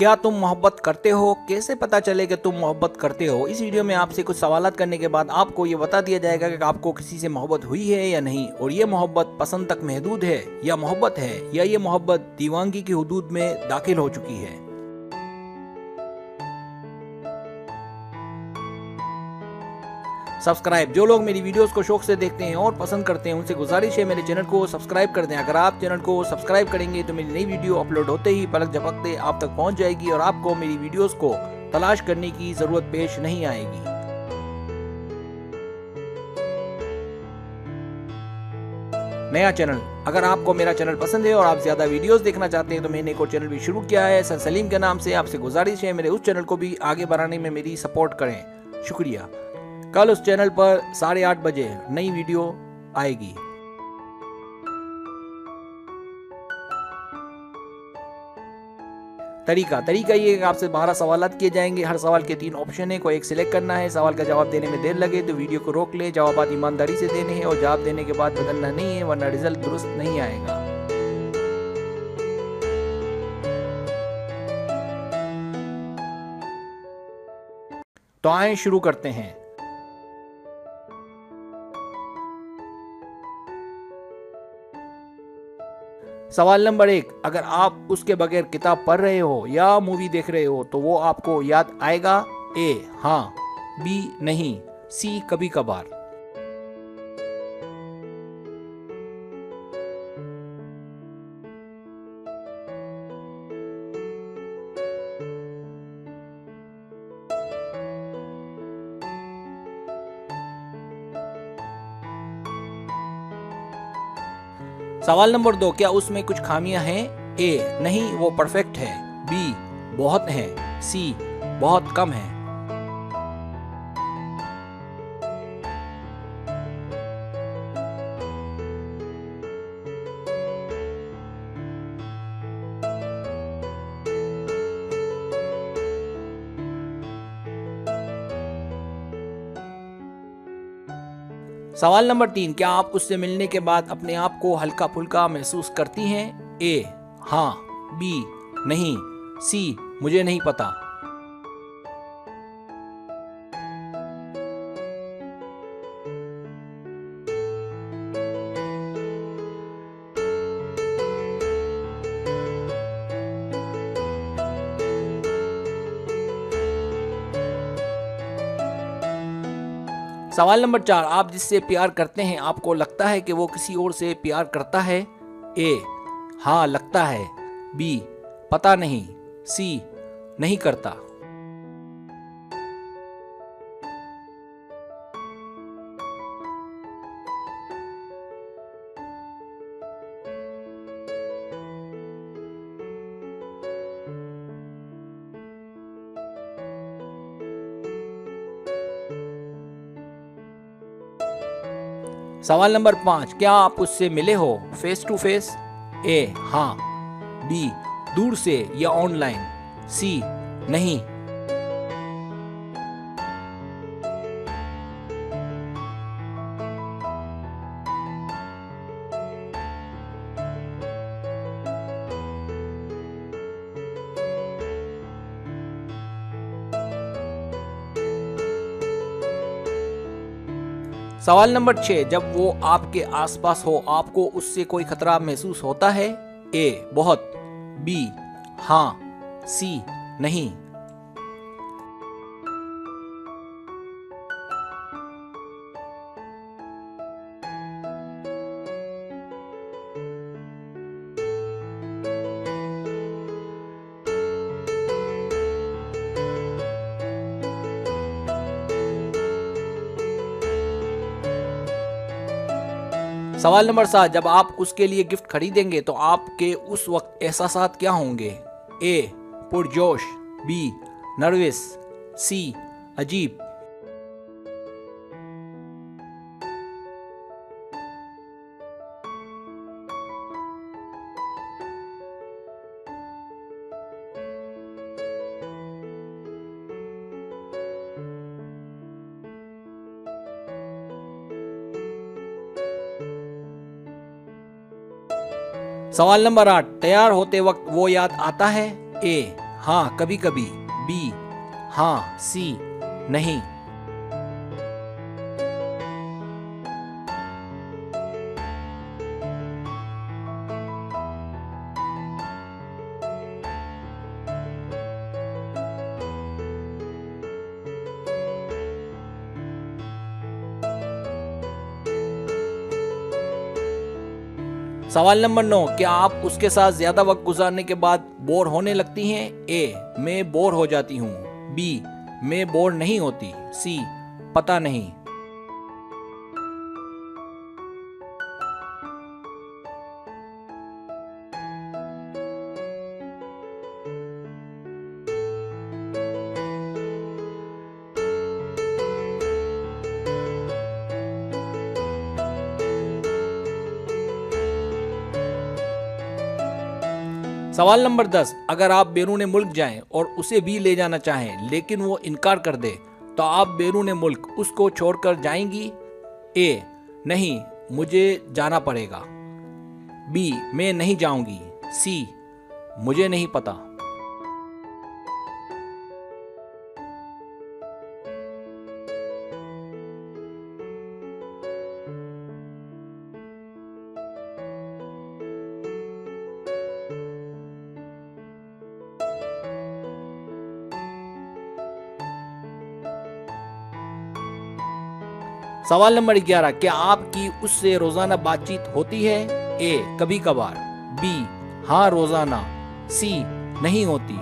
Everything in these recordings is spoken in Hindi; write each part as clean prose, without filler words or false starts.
क्या तुम मोहब्बत करते हो? कैसे पता चले कि तुम मोहब्बत करते हो? इस वीडियो में आपसे कुछ सवालात करने के बाद आपको ये बता दिया जाएगा कि आपको किसी से मोहब्बत हुई है या नहीं, और ये मोहब्बत पसंद तक महदूद है या मोहब्बत है, या ये मोहब्बत दीवानगी की हुदूद में दाखिल हो चुकी है। सब्सक्राइब, जो लोग मेरी वीडियोस को शौक से देखते हैं और पसंद करते हैं उनसे गुजारिश है मेरे चैनल को सब्सक्राइब कर दें। अगर आप चैनल को सब्सक्राइब करेंगे तो मेरी नई वीडियो अपलोड होते ही पलक झपकते आप तक पहुंच जाएगी और आपको मेरी वीडियोस को तलाश करने की जरूरत पेश नहीं आएगी। नया चैनल, अगर आपको मेरा चैनल पसंद है और आप ज्यादा वीडियोस देखना चाहते हैं तो मैंने एक और चैनल भी शुरू किया है सर सलीम के नाम से। आपसे गुजारिश है मेरे उस चैनल को भी आगे बढ़ाने में मेरी सपोर्ट करें। शुक्रिया। कल उस चैनल पर 8:30 बजे नई वीडियो आएगी। तरीका ये कि आपसे 12 सवालात किए जाएंगे। हर सवाल के 3 ऑप्शन है, कोई एक सिलेक्ट करना है। सवाल का जवाब देने में देर लगे तो वीडियो को रोक ले। जवाब ईमानदारी से देने हैं और जवाब देने के बाद बदलना नहीं है, वरना रिजल्ट दुरुस्त नहीं आएगा। तो आए शुरू करते हैं। सवाल नंबर 1, अगर आप उसके बगैर किताब पढ़ रहे हो या मूवी देख रहे हो तो वो आपको याद आएगा? ए हाँ, बी नहीं, सी कभी कभार। सवाल नंबर 2, क्या उसमें कुछ खामियां हैं? ए नहीं, वो परफेक्ट है। बी बहुत है। सी बहुत कम है। सवाल नंबर 3, क्या आप उससे मिलने के बाद अपने आप को हल्का फुल्का महसूस करती हैं? ए हाँ, बी नहीं, सी मुझे नहीं पता। सवाल नंबर 4, आप जिससे प्यार करते हैं आपको लगता है कि वो किसी और से प्यार करता है? ए हाँ लगता है। बी पता नहीं। सी नहीं करता। सवाल नंबर 5, क्या आप उससे मिले हो फेस टू फेस? ए हाँ। बी दूर से या ऑनलाइन। सी नहीं। सवाल नंबर 6, जब वो आपके आसपास हो आपको उससे कोई खतरा महसूस होता है? ए बहुत। बी हाँ। सी नहीं। सवाल नंबर 7, जब आप उसके लिए गिफ्ट खरीदेंगे तो आपके उस वक्त एहसासात क्या होंगे? ए पुरजोश। B nervous. सी अजीब। सवाल नंबर 8, तैयार होते वक्त वो याद आता है? ए हाँ कभी कभी, बी हाँ, सी नहीं। सवाल नंबर 9, क्या आप उसके साथ ज्यादा वक्त गुजारने के बाद बोर होने लगती हैं? ए, मैं बोर हो जाती हूँ। बी, मैं बोर नहीं होती। सी, पता नहीं। सवाल नंबर 10, अगर आप बैरून मुल्क जाएं और उसे भी ले जाना चाहें लेकिन वो इनकार कर दे तो आप बैरून मुल्क उसको छोड़कर जाएंगी? ए, नहीं, मुझे जाना पड़ेगा। बी, मैं नहीं जाऊंगी। सी, मुझे नहीं पता। सवाल नंबर 11, क्या आपकी उससे रोजाना बातचीत होती है? ए, कभी कभार। बी, हाँ रोजाना। सी, नहीं होती।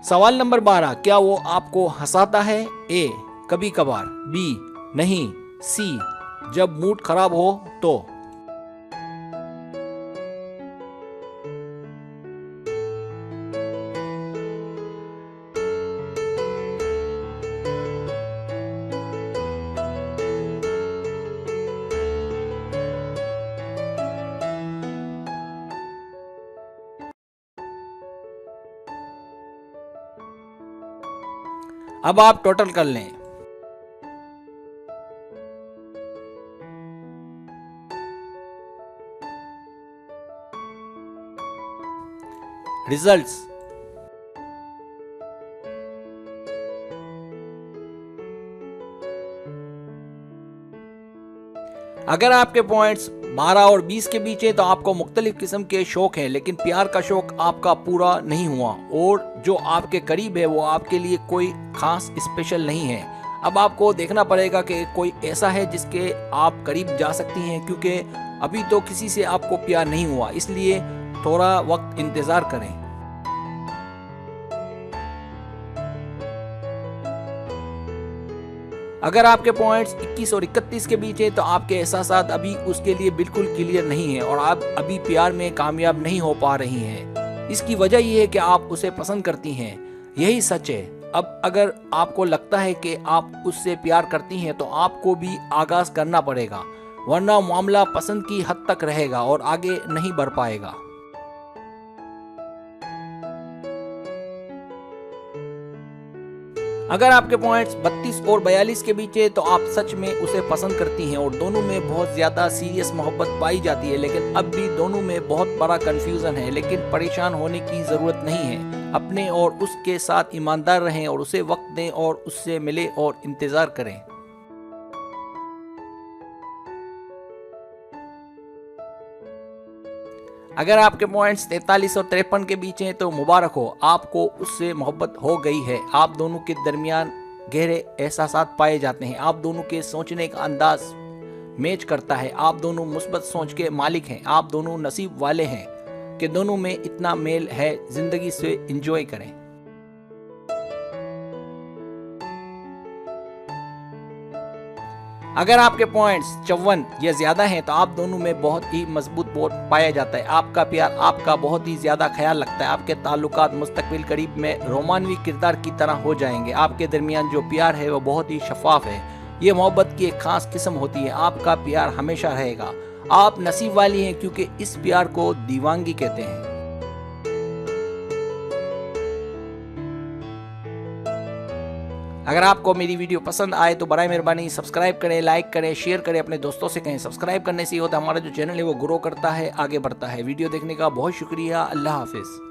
सवाल नंबर 12, क्या वो आपको हंसाता है? ए, कभी कभार। बी, नहीं। सी, जब मूड खराब हो तो। अब आप टोटल कर लें। रिजल्ट्स। अगर आपके पॉइंट्स 12 और 20 के बीच है तो आपको मुख्तलिफ किस्म के शौक हैं, लेकिन प्यार का शौक आपका पूरा नहीं हुआ और जो आपके करीब है वो आपके लिए कोई खास स्पेशल नहीं है। अब आपको देखना पड़ेगा कि कोई ऐसा है जिसके आप करीब जा सकती हैं, क्योंकि अभी तो किसी से आपको प्यार नहीं हुआ, इसलिए थोड़ा वक्त इंतज़ार करें। अगर आपके पॉइंट्स 21 और 31 के बीच है तो आपके एहसासात अभी उसके लिए बिल्कुल क्लियर नहीं है और आप अभी प्यार में कामयाब नहीं हो पा रही हैं। इसकी वजह यह है कि आप उसे पसंद करती हैं, यही सच है। अब अगर आपको लगता है कि आप उससे प्यार करती हैं तो आपको भी आगाज करना पड़ेगा, वरना मामला पसंद की हद तक रहेगा और आगे नहीं बढ़ पाएगा। अगर आपके पॉइंट्स 32 और 42 के बीच है तो आप सच में उसे पसंद करती हैं और दोनों में बहुत ज्यादा सीरियस मोहब्बत पाई जाती है, लेकिन अब भी दोनों में बहुत बड़ा कंफ्यूजन है। लेकिन परेशान होने की जरूरत नहीं है, अपने और उसके साथ ईमानदार रहें और उसे वक्त दें और उससे मिले और इंतजार करें। अगर आपके पॉइंट्स 43 और 53 के बीच हैं तो मुबारक हो, आपको उससे मोहब्बत हो गई है। आप दोनों के दरमियान गहरे एहसासात पाए जाते हैं, आप दोनों के सोचने का अंदाज मैच करता है, आप दोनों मुस्बत सोच के मालिक हैं, आप दोनों नसीब वाले हैं कि दोनों में इतना मेल है। जिंदगी से एंजॉय करें। अगर आपके पॉइंट्स 54 या ज्यादा हैं तो आप दोनों में बहुत ही मजबूत बॉन्ड पाया जाता है, आपका प्यार आपका बहुत ही ज्यादा ख्याल रखता है, आपके ताल्लुकात मुस्तकबिल करीब में रोमानवी किरदार की तरह हो जाएंगे। आपके दरमियान जो प्यार है वो बहुत ही शफाफ है, ये मोहब्बत की एक खास किस्म होती है। आपका प्यार हमेशा रहेगा, आप नसीब वाली हैं क्योंकि इस प्यार को दीवानगी कहते हैं। अगर आपको मेरी वीडियो पसंद आए तो बराए मेहरबानी सब्सक्राइब करें, लाइक करें, शेयर करें, अपने दोस्तों से कहें। सब्सक्राइब करने से ये होता है हमारा जो चैनल है वो ग्रो करता है, आगे बढ़ता है। वीडियो देखने का बहुत शुक्रिया। अल्लाह हाफिज़।